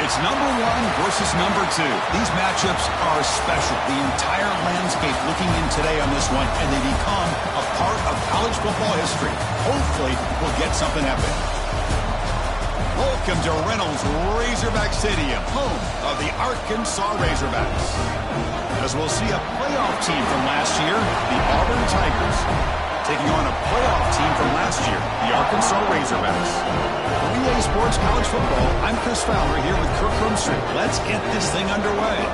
It's number 1 versus number 2. These matchups are special. The entire landscape looking in today on this one, and they become a part of college football history. Hopefully, we'll get something epic. Welcome to Reynolds Razorback Stadium, home of the Arkansas Razorbacks. As we'll see a playoff team from last year, the Auburn Tigers, taking on a playoff team from last year, the Arkansas Razorbacks. For EA Sports College Football, I'm Chris Fowler here with Kirk Rumstrip. Let's get this thing underway.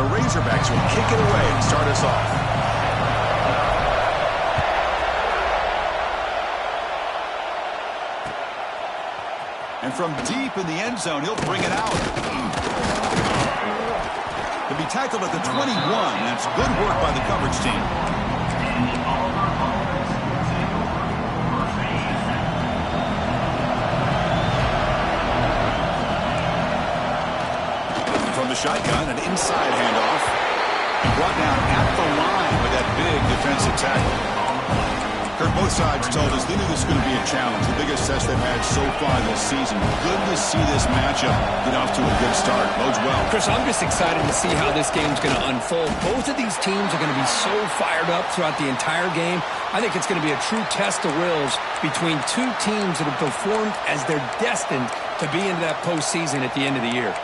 Razorbacks will kick it away and start us off. And from deep in the end zone, he'll bring it out. He'll be tackled at the 21. That's good work by the coverage team. From the shotgun, an inside handoff. Brought down at the line with that big defensive tackle. Kirk, both sides told us they knew this was going to be a challenge, the biggest test they've had so far this season. Good to see this matchup get off to a good start. Bodes well. Chris, I'm just excited to see how this game's going to unfold. Both of these teams are going to be so fired up throughout the entire game. I think it's going to be a true test of wills between two teams that have performed as they're destined to be into that postseason at the end of the year.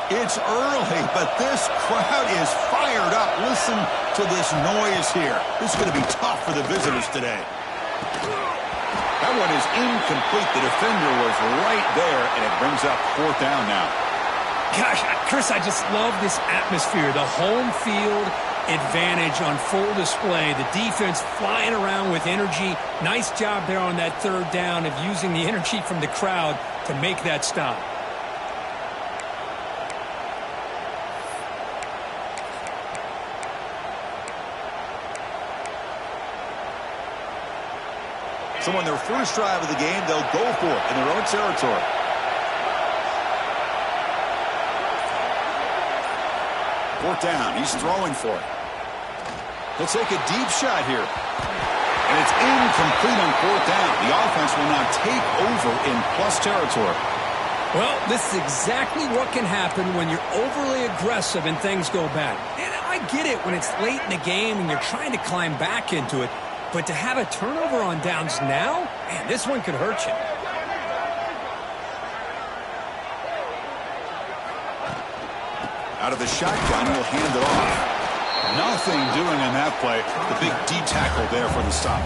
It's early, but this crowd is fired up. Listen to this noise here. This is going to be tough for the visitors today. That one is incomplete. The defender was right there, and it brings up 4th down now. Gosh, Chris, I just love this atmosphere. The home field advantage on full display. The defense flying around with energy. Nice job there on that 3rd down of using the energy from the crowd to make that stop. So on their first drive of the game, they'll go for it in their own territory. Fourth down. He's throwing for it. He'll take a deep shot here. And it's incomplete on 4th down. The offense will now take over in plus territory. Well, this is exactly what can happen when you're overly aggressive and things go bad. And I get it when it's late in the game and you're trying to climb back into it. But to have a turnover on downs now, man, this one could hurt you. Out of the shotgun, he'll hand it off. Nothing doing on that play. The big D tackle there for the stop.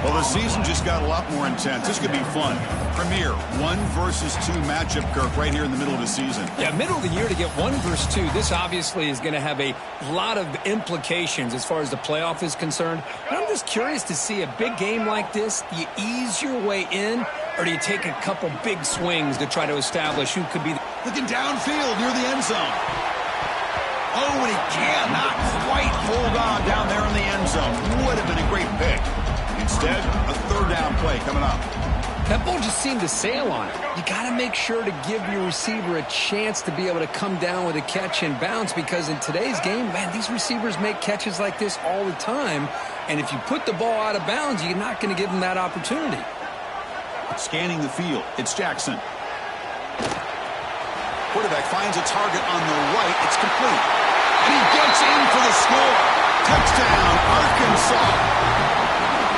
Well, the season just got a lot more intense. This could be fun. Premier 1 versus 2 matchup, Kirk, right here in the middle of the season. Yeah, middle of the year to get 1 versus 2. This obviously is going to have a lot of implications as far as the playoff is concerned. But I'm just curious to see a big game like this. Do you ease your way in, or do you take a couple big swings to try to establish who could be looking downfield near the end zone. Oh, and he cannot quite hold on down there in the end zone. Would have been a great pick. Instead, a 3rd down play coming up. That ball just seemed to sail on it. You got to make sure to give your receiver a chance to be able to come down with a catch and bounce, because in today's game, man, these receivers make catches like this all the time. And if you put the ball out of bounds, you're not going to give them that opportunity. Scanning the field, it's Jackson. Quarterback finds a target on the right. It's complete. And he gets in for the score. Touchdown, Arkansas.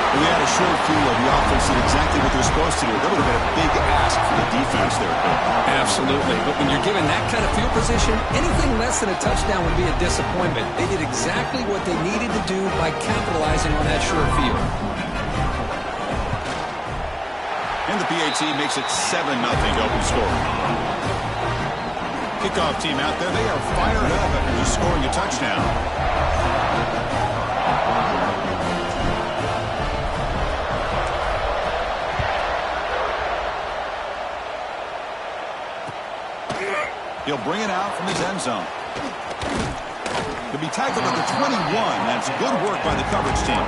We had a short view of the offense did exactly what they're supposed to do. That would have been a big ask for the defense there. Absolutely. But when you're given that kind of field position, anything less than a touchdown would be a disappointment. They did exactly what they needed to do by capitalizing on that short field. And the PAT makes it 7-0 open score. Kickoff team out there, they are fired up after just scoring a touchdown. He'll bring it out from his end zone. To be tackled at the 21, that's good work by the coverage team.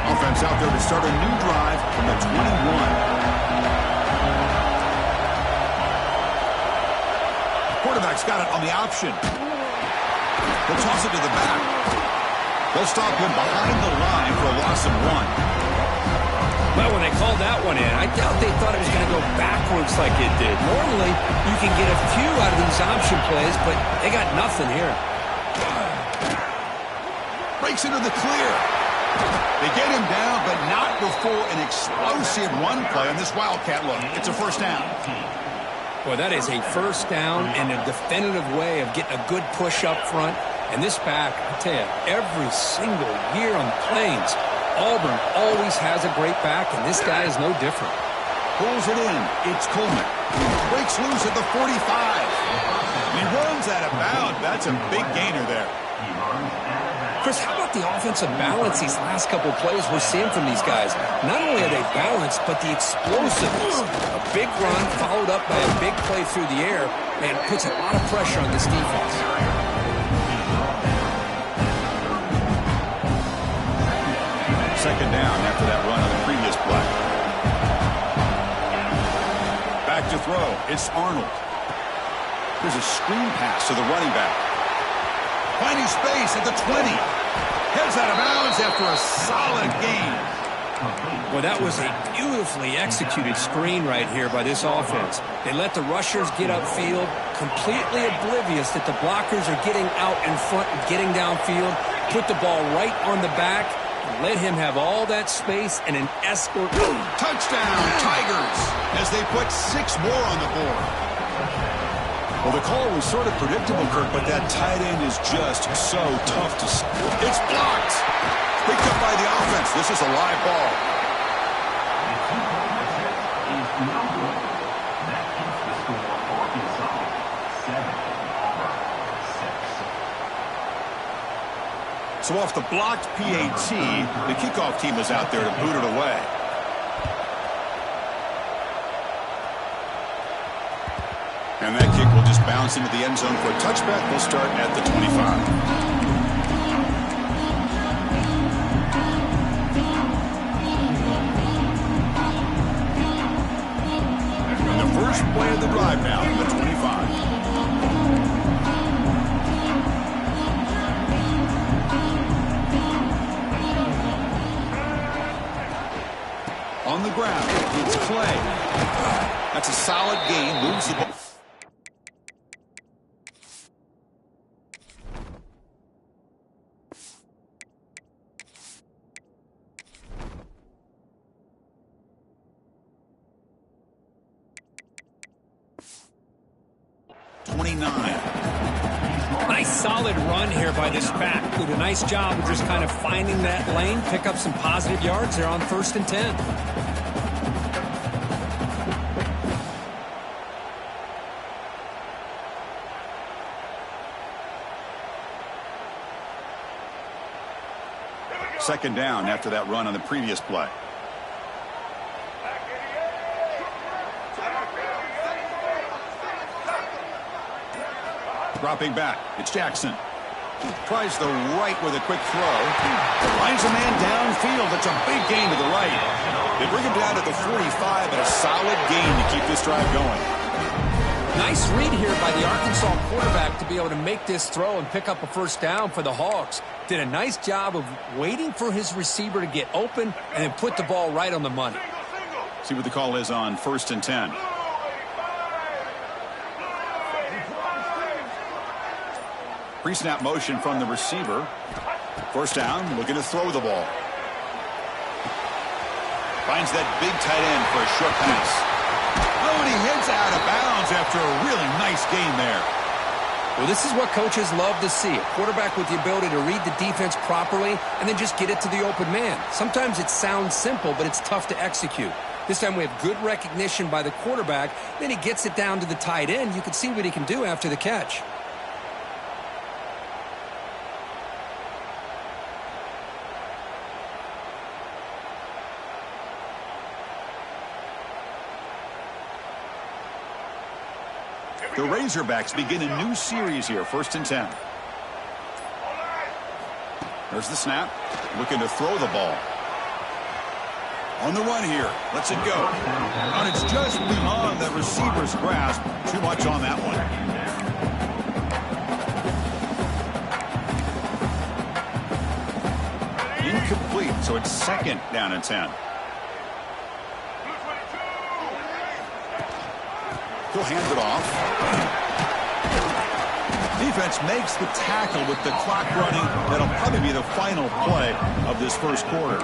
Offense out there to start a new drive from the 21. Quarterback's got it on the option. He'll toss it to the back. They'll stop him behind the line for a loss of 1. Well, when they called that one in, I doubt they thought it was going to go backwards like it did. Normally, you can get a few out of these option plays, but they got nothing here. Breaks into the clear. They get him down, but not before an explosive run play on this Wildcat look. It's a first down. Well, that is a first down and a definitive way of getting a good push up front. And this back, I tell you, every single year on the Plains, Auburn always has a great back, and this guy is no different. Pulls it in. It's Coleman. Breaks loose at the 45. And he runs out of bounds. That's a big gainer there. Chris, how about the offensive balance these last couple of plays we're seeing from these guys? Not only are they balanced, but the explosiveness. A big run followed up by a big play through the air, and puts a lot of pressure on this defense. Second down after that run on the previous play. Back to throw. It's Arnold. There's a screen pass to the running back. Finding space at the 20. Heads out of bounds after a solid gain. Well, that was a beautifully executed screen right here by this offense. They let the rushers get upfield, completely oblivious that the blockers are getting out in front and getting downfield. Put the ball right on the back. Let him have all that space and an escort. Touchdown, Tigers, as they put 6 more on the board. Well, the call was sort of predictable, Kirk, but that tight end is just so tough to see. It's blocked. Picked up by the offense. This is a live ball. So off the blocked PAT, the kickoff team is out there to boot it away. And that kick will just bounce into the end zone for a touchback. They'll start at the 25. And the first play of the drive now from the 25. On the ground, it's Clay. That's a solid gain. Moves the ball. Nice solid run here by this back. Did a nice job of just kind of finding that lane, pick up some positive yards there on 1st and 10. Second down after that run on the previous play. Dropping back, it's Jackson. Tries the right with a quick throw. Finds a man downfield. That's a big gain to the right. They bring him down to the 45, and a solid gain to keep this drive going. Nice read here by the Arkansas quarterback to be able to make this throw and pick up a first down for the Hogs. Did a nice job of waiting for his receiver to get open and then put the ball right on the money. See what the call is on 1st and 10. Pre-snap motion from the receiver. First down, looking to throw the ball. Finds that big tight end for a short pass. Oh, and he heads out of bounds after a really nice gain there. Well, this is what coaches love to see. A quarterback with the ability to read the defense properly and then just get it to the open man. Sometimes it sounds simple, but it's tough to execute. This time we have good recognition by the quarterback. Then he gets it down to the tight end. You can see what he can do after the catch. The Razorbacks begin a new series here, 1st and 10. There's the snap. Looking to throw the ball. On the run here. Lets it go. And it's just beyond the receiver's grasp. Too much on that one. Incomplete, so it's 2nd down and 10. He'll hand it off. Defense makes the tackle with the clock running. That'll probably be the final play of this 1st quarter.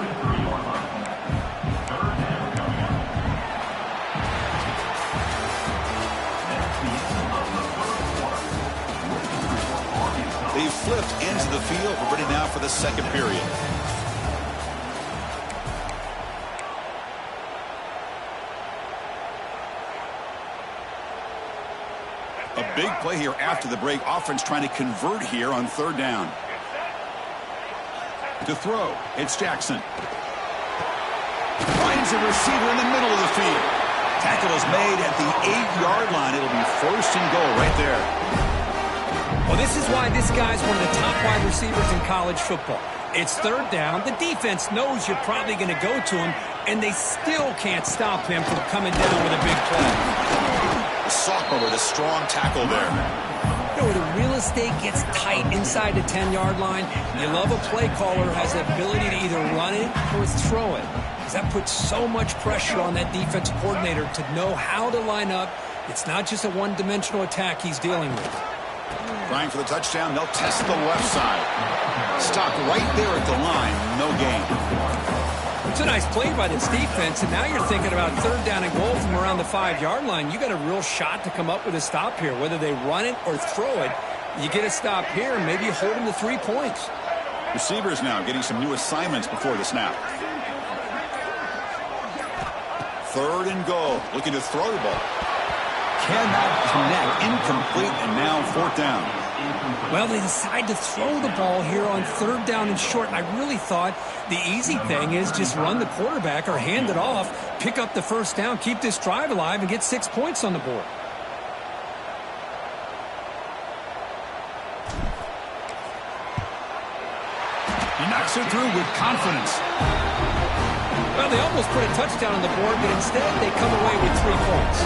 They've flipped into the field. We're ready now for the 2nd period. A big play here after the break. Offense trying to convert here on 3rd down. To throw, it's Jackson. Finds a receiver in the middle of the field. Tackle is made at the 8-yard line. It'll be 1st and goal right there. Well, this is why this guy's one of the top wide receivers in college football. It's 3rd down. The defense knows you're probably going to go to him, and they still can't stop him from coming down with a big play. Sophomore with a strong tackle there. You know, where the real estate gets tight inside the 10-yard line, you love a play caller who has the ability to either run it or throw it. Because that puts so much pressure on that defensive coordinator to know how to line up. It's not just a one-dimensional attack he's dealing with. Trying for the touchdown. They'll test the left side. Stopped right there at the line. No gain. It's a nice play by this defense, and now you're thinking about 3rd down and goal from around the 5-yard line. You got a real shot to come up with a stop here. Whether they run it or throw it, you get a stop here, and maybe you hold them to 3 points. Receivers now getting some new assignments before the snap. 3rd and goal. Looking to throw the ball. Cannot connect. Incomplete, and now 4th down. Well, they decide to throw the ball here on 3rd down and short. I really thought the easy thing is just run the quarterback or hand it off, pick up the 1st down, keep this drive alive, and get 6 points on the board. He knocks it through with confidence. Well, they almost put a touchdown on the board, but instead they come away with 3 points.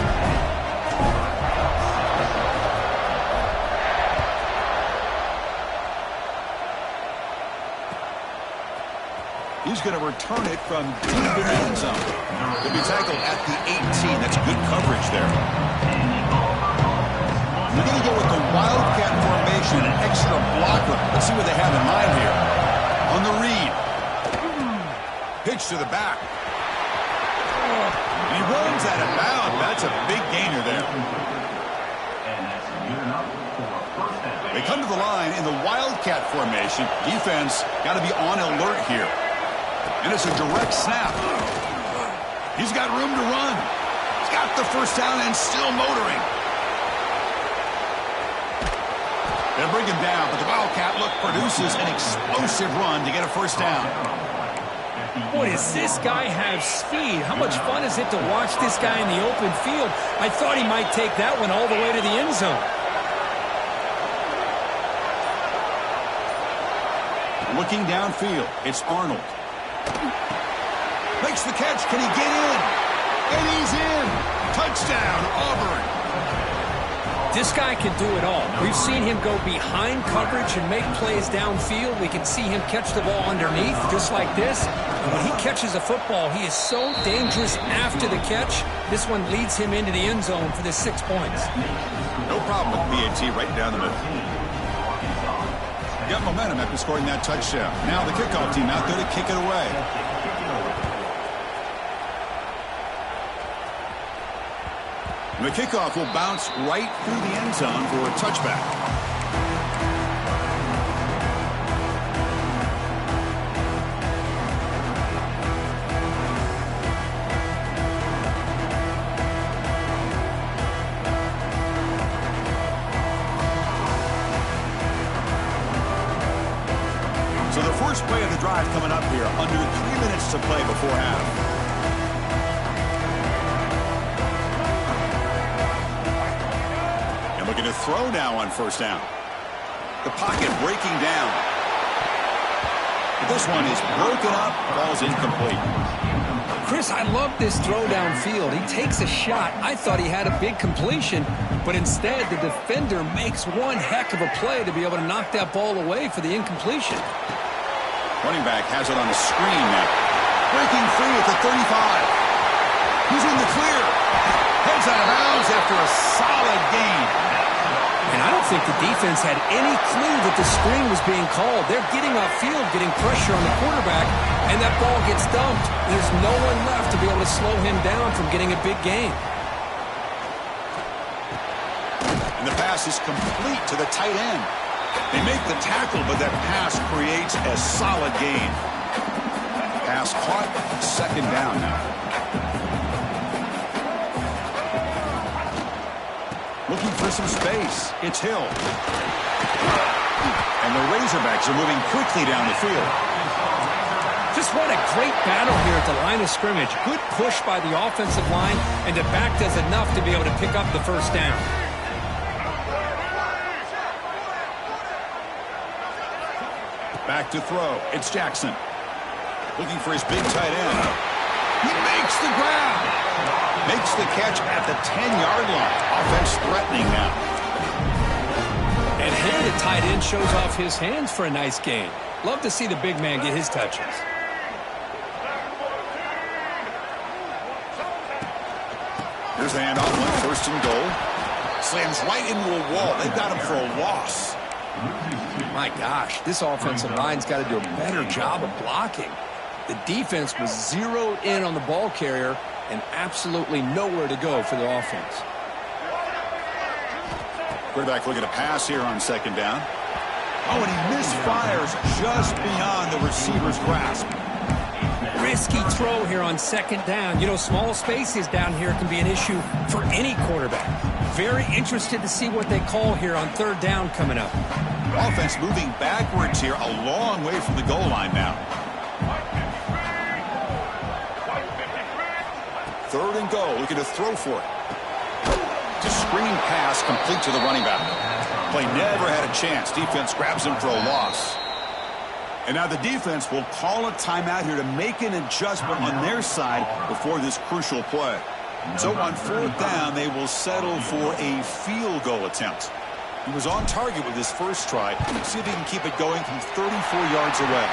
He's going to return it from deep in the end zone. He'll be tackled at the 18. That's good coverage there. We're going to go with the Wildcat formation, an extra blocker. Let's see what they have in mind here. On the read. Pitch to the back. And he runs out of bounds. That's a big gainer there. They come to the line in the Wildcat formation. Defense got to be on alert here. And it's a direct snap. He's got room to run. He's got the 1st down and still motoring. They'll bring him down, but the Wildcat look produces an explosive run to get a 1st down. Boy, does this guy have speed. How much fun is it to watch this guy in the open field? I thought he might take that one all the way to the end zone. Looking downfield, it's Arnold. Makes the catch. Can he get in? And he's in. Touchdown, Auburn. This guy can do it all. We've seen him go behind coverage and make plays downfield. We can see him catch the ball underneath, just like this. And when he catches a football, he is so dangerous after the catch. This one leads him into the end zone for the 6 points. No problem with PAT right down the middle. Got momentum after scoring that touchdown. Now the kickoff team out there to kick it away. The kickoff will bounce right through the end zone for a touchback. So the first play of the drive coming up here, under 3 minutes to play before half. Looking to throw now on first down. The pocket breaking down. But this one is broken up, falls incomplete. Chris, I love this throw downfield. He takes a shot. I thought he had a big completion, but instead the defender makes one heck of a play to be able to knock that ball away for the incompletion. Running back has it on the screen now. Breaking free at the 35. He's in the clear. Heads out of bounds after a solid gain. And I don't think the defense had any clue that the screen was being called. They're getting upfield, getting pressure on the quarterback, and that ball gets dumped. There's no one left to be able to slow him down from getting a big gain. And the pass is complete to the tight end. They make the tackle, but that pass creates a solid gain. Pass caught, second down now. Looking for some space. It's Hill. And the Razorbacks are moving quickly down the field. Just what a great battle here at the line of scrimmage. Good push by the offensive line, and the back does enough to be able to pick up the first down. Back to throw. It's Jackson. Looking for his big tight end. He makes the grab. Makes the catch at the 10-yard line. Offense threatening now. And here the tight end shows off his hands for a nice gain. Love to see the big man get his touches. Here's the handoff on first and goal. Slams right into a wall. They've got him for a loss. My gosh, this offensive line's got to do a better job of blocking. The defense was zeroed in on the ball carrier and absolutely nowhere to go for the offense. Quarterback looking to pass here on second down. Oh, and he misfires just beyond the receiver's grasp. Risky throw here on second down. You know, small spaces down here can be an issue for any quarterback. Very interested to see what they call here on third down coming up. Offense moving backwards here, a long way from the goal line now. Third and goal, looking to throw for it. To screen pass, complete to the running back. Play never had a chance. Defense grabs him for a loss. And now the defense will call a timeout here to make an adjustment on their side before this crucial play. So on fourth down, they will settle for a field goal attempt. He was on target with his first try. See if he can keep it going from 34 yards away.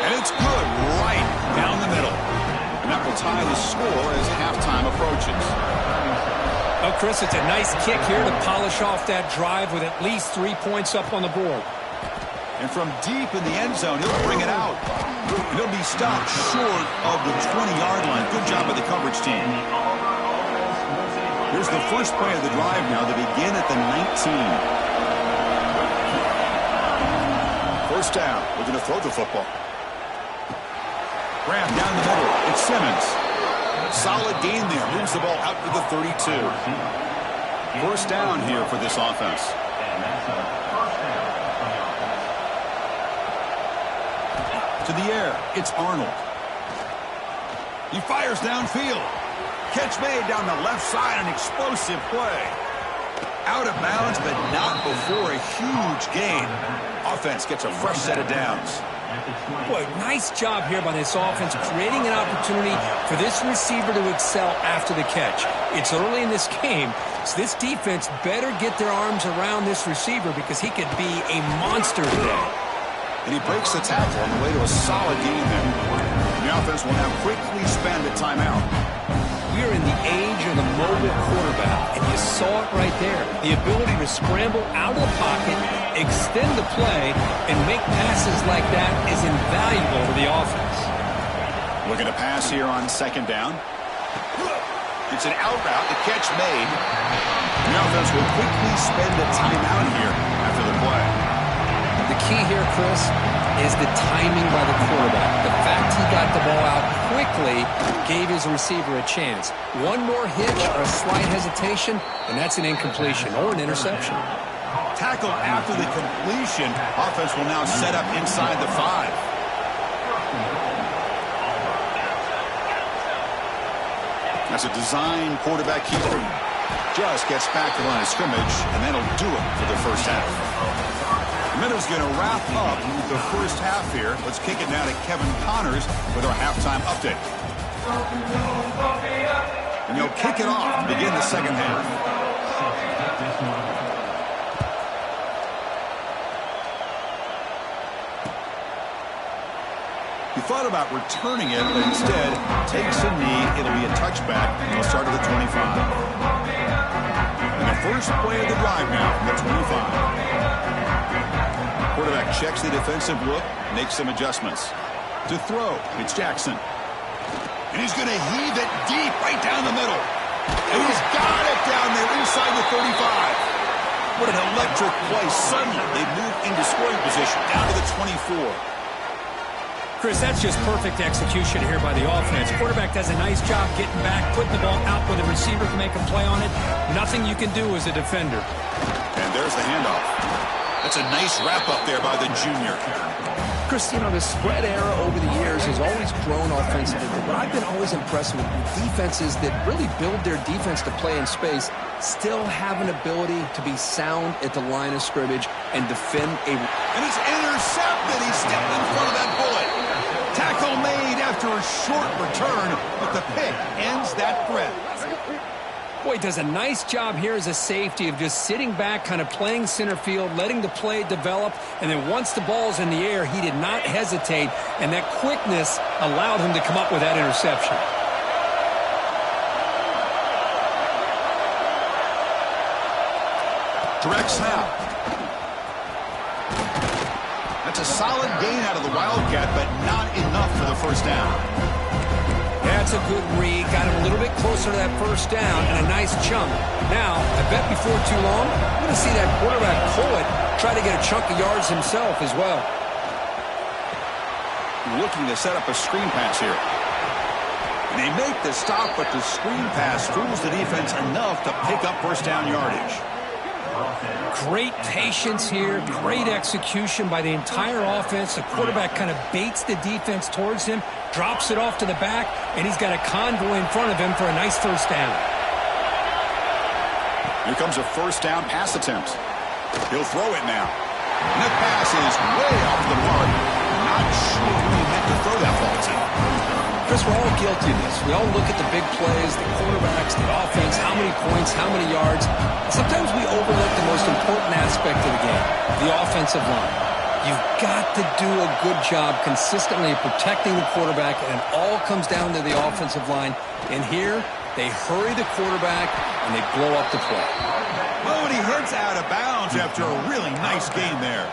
And it's good right down the middle. And that will tie the score as halftime approaches. Oh, Chris, it's a nice kick here to polish off that drive with at least 3 points up on the board. And from deep in the end zone, he'll bring it out. And he'll be stopped short of the 20-yard line. Good job by the coverage team. Here's the first play of the drive now. They begin at the 19. First down. Looking to throw the football. Grab down the middle. It's Simmons. Solid gain there. Moves the ball out to the 32. First down here for this offense. To the air. It's Arnold. He fires downfield. Catch made down the left side. An explosive play. Out of bounds, but not before a huge gain. Offense gets a fresh set of downs. Boy, nice job here by this offense, creating an opportunity for this receiver to excel after the catch. It's early in this game, so this defense better get their arms around this receiver because he could be a monster today. And he breaks the tackle on the way to a solid gain there. The offense will now quickly spend a timeout. We are in the age of the mobile quarterback, and you saw it right there. The ability to scramble out of the pocket, extend the play, and make passes like that is invaluable to the offense. Looking to pass here on second down. It's an out route, the catch made. The offense will quickly spend a timeout here after the play. The key here, Chris, is the timing by the quarterback. The fact he got the ball out quickly gave his receiver a chance. One more hitch or a slight hesitation, and that's an incompletion or an interception. Tackle after the completion. Offense will now set up inside the 5. That's a design quarterback keeper. Just gets back to the line of scrimmage, and that'll do it for the first half. The minute's going to wrap up the first half here. Let's kick it now to Kevin Connors with our halftime update. And he'll kick it off to begin the second half. He thought about returning it, but instead takes a knee. It'll be a touchback. He'll start at the 25. And the first play of the drive now from the 25. Quarterback checks the defensive look, makes some adjustments. To throw, it's Jackson. And he's going to heave it deep right down the middle. And he's got it down there inside the 35. What an electric play. Suddenly, they move into scoring position down to the 24. Chris, that's just perfect execution here by the offense. Quarterback does a nice job getting back, putting the ball out where the receiver can make a play on it. Nothing you can do as a defender. And there's the handoff. That's a nice wrap-up there by the junior. Chris, you know, the spread era over the years has always grown offensively, but I've been always impressed with defenses that really build their defense to play in space, still have an ability to be sound at the line of scrimmage and defend a... And it's intercepted. He stepped in front of that bullet. Tackle made after a short return, but the pick ends that threat. Boy, does a nice job here as a safety of just sitting back, kind of playing center field, letting the play develop, and then once the ball's in the air, he did not hesitate, and that quickness allowed him to come up with that interception. Direct snap. That's a solid gain out of the Wildcat, but not enough for the first down. That's a good read. Got him a little bit closer to that first down and a nice chunk. Now, I bet before too long, we're going to see that quarterback pull it, try to get a chunk of yards himself as well. Looking to set up a screen pass here. And they make the stop, but the screen pass fools the defense enough to pick up first down yardage. Great patience here, great execution by the entire offense. The quarterback kind of baits the defense towards him, drops it off to the back, and he's got a convoy in front of him for a nice first down. Here comes a first down pass attempt. He'll throw it now. And the pass is way off the mark. Not sure who he meant to throw that ball to. Chris, we're all guilty of this. We all look at the big plays, the quarterbacks, the offense, how many points, how many yards. Sometimes we overlook the most important aspect of the game, the offensive line. You've got to do a good job consistently protecting the quarterback, and it all comes down to the offensive line. And here, they hurry the quarterback, and they blow up the play. Oh, and he heads out of bounds after a really nice game there.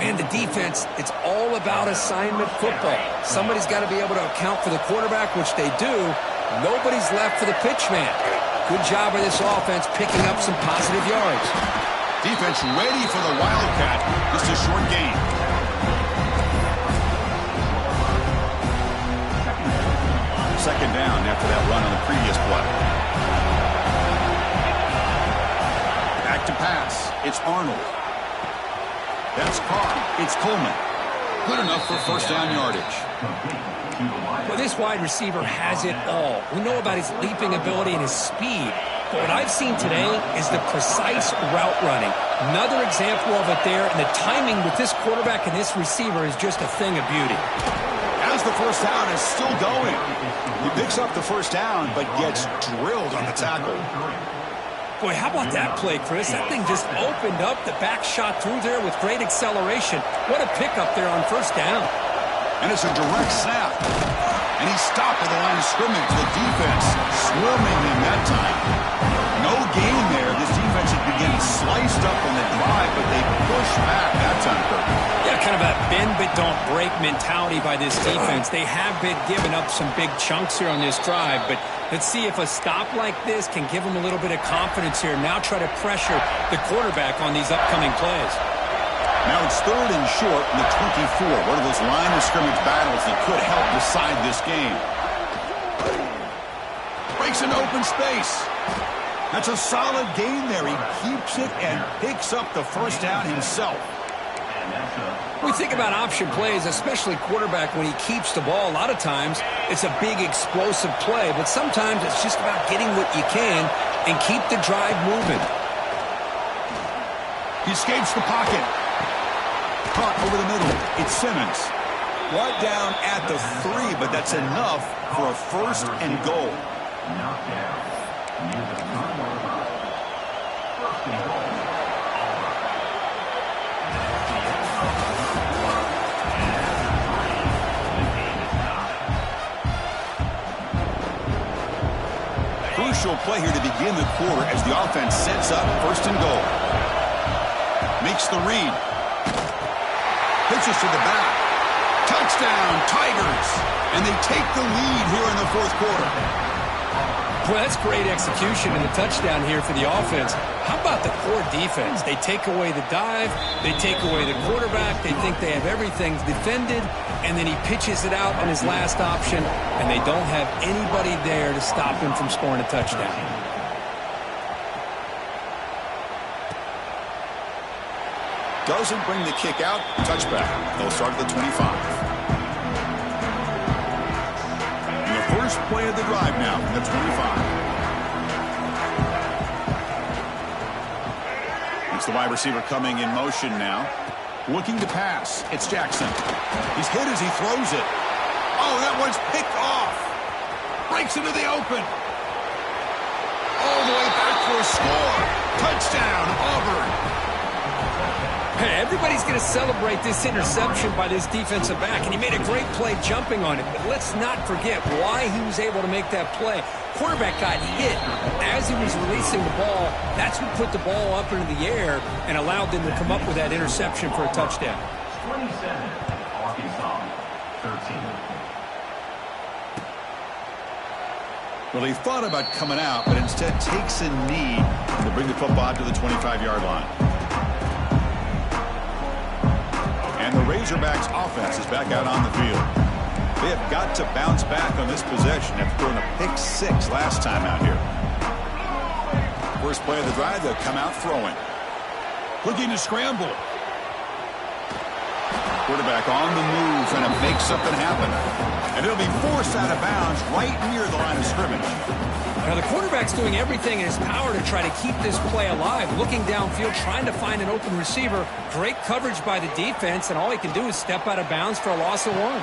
Man, the defense, it's all about assignment football. Somebody's got to be able to account for the quarterback, which they do. Nobody's left for the pitch man. Good job by this offense picking up some positive yards. Defense ready for the Wildcat. Just a short gain. Second down after that run on the previous play. Back to pass. It's Arnold. That's Carr. It's Coleman. Good enough for first down yardage. Well, this wide receiver has it all. We know about his leaping ability and his speed. But what I've seen today is the precise route running. Another example of it there, and the timing with this quarterback and this receiver is just a thing of beauty. As the first down is still going. He picks up the first down, but gets drilled on the tackle. Boy, how about that play, Chris? That thing just opened up. The back shot through there with great acceleration. What a pickup there on first down. And it's a direct snap. And he's stopped at the line of scrimmage. The defense swarming him that time. No gain there. This defense had been getting sliced up on the drive, but they pushed back that time, Kirk. Yeah, kind of a bend but don't break mentality by this defense. They have been giving up some big chunks here on this drive, but let's see if a stop like this can give them a little bit of confidence here. Now try to pressure the quarterback on these upcoming plays. Now it's third and short in the 24. One of those line of scrimmage battles that could help decide this game. Breaks an open space. That's a solid gain there. He keeps it and picks up the first down himself. We think about option plays, especially quarterback when he keeps the ball. A lot of times it's a big explosive play, but sometimes it's just about getting what you can and keep the drive moving. He escapes the pocket. Caught over the middle. It's Simmons. Brought down at the 3, but that's enough for a 1st and goal. Crucial play here to begin the quarter as the offense sets up 1st and goal. Makes the read. Pitches to the back. Touchdown, Tigers. And they take the lead here in the 4th quarter. Well, that's great execution in the touchdown here for the offense. How about the core defense? They take away the dive. They take away the quarterback. They think they have everything defended. And then he pitches it out on his last option. And they don't have anybody there to stop him from scoring a touchdown. Doesn't bring the kick out. Touchback. They'll start at the 25. And the first play of the drive now from the 25. It's the wide receiver coming in motion now. Looking to pass. It's Jackson. He's hit as he throws it. Oh, that one's picked off. Breaks into the open. All the way back for a score. Touchdown, Auburn. Hey, everybody's going to celebrate this interception by this defensive back, and he made a great play jumping on it. But let's not forget why he was able to make that play. Quarterback got hit as he was releasing the ball. That's what put the ball up into the air and allowed them to come up with that interception for a touchdown. 27, Arkansas, 13. Well, he thought about coming out, but instead takes a knee to bring the football to the 25-yard line. And the Razorbacks offense is back out on the field. They have got to bounce back on this possession after throwing a pick 6 last time out here. First play of the drive, they'll come out throwing. Looking to scramble. Quarterback on the move, trying to make something happen. And it'll be forced out of bounds right near the line of scrimmage. Now, the quarterback's doing everything in his power to try to keep this play alive, looking downfield, trying to find an open receiver. Great coverage by the defense, and all he can do is step out of bounds for a loss of 1.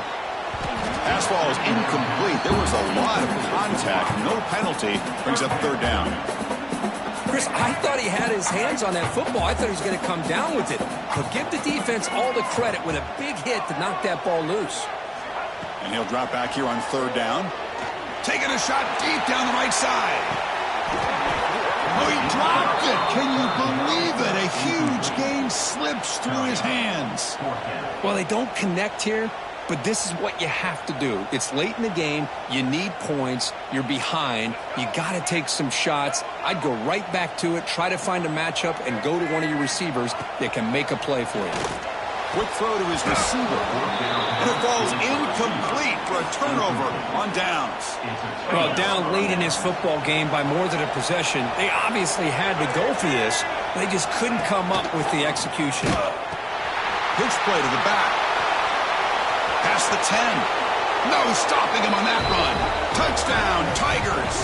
Pass ball is incomplete. There was a lot of contact. No penalty. Brings up 3rd down. Chris, I thought he had his hands on that football. I thought he was going to come down with it. But give the defense all the credit with a big hit to knock that ball loose. And he'll drop back here on 3rd down. Taking a shot deep down the right side. Oh, he dropped it. Can you believe it? A huge gain slips through his hands. Well, they don't connect here, but this is what you have to do. It's late in the game. You need points. You're behind. You got to take some shots. I'd go right back to it, try to find a matchup, and go to one of your receivers that can make a play for you. Quick throw to his receiver. And it falls incomplete for a turnover on downs. Well, down late in his football game by more than a possession, they obviously had to go for this. They just couldn't come up with the execution. Pitch play to the back. Past the 10. No stopping him on that run. Touchdown, Tigers.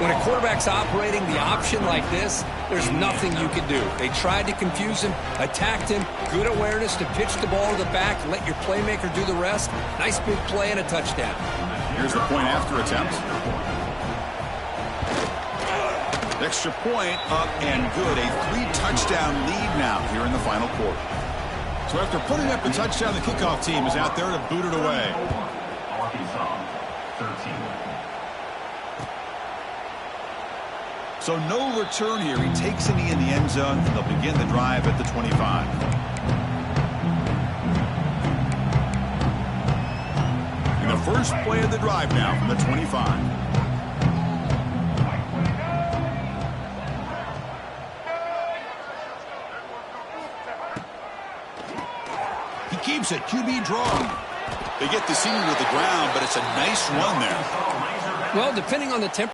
When a quarterback's operating the option like this, there's nothing you can do. They tried to confuse him, attacked him, good awareness to pitch the ball to the back, let your playmaker do the rest. Nice big play and a touchdown. Here's the point after attempt. Extra point up and good. A 3-touchdown lead now here in the final quarter. So after putting up the touchdown, the kickoff team is out there to boot it away. Arkansas, 13. So no return here. He takes a knee in the end zone, and they'll begin the drive at the 25. And the first play of the drive now from the 25. He keeps it. QB draw. They get the senior to the ground, but it's a nice run there. Well, depending on the temperature.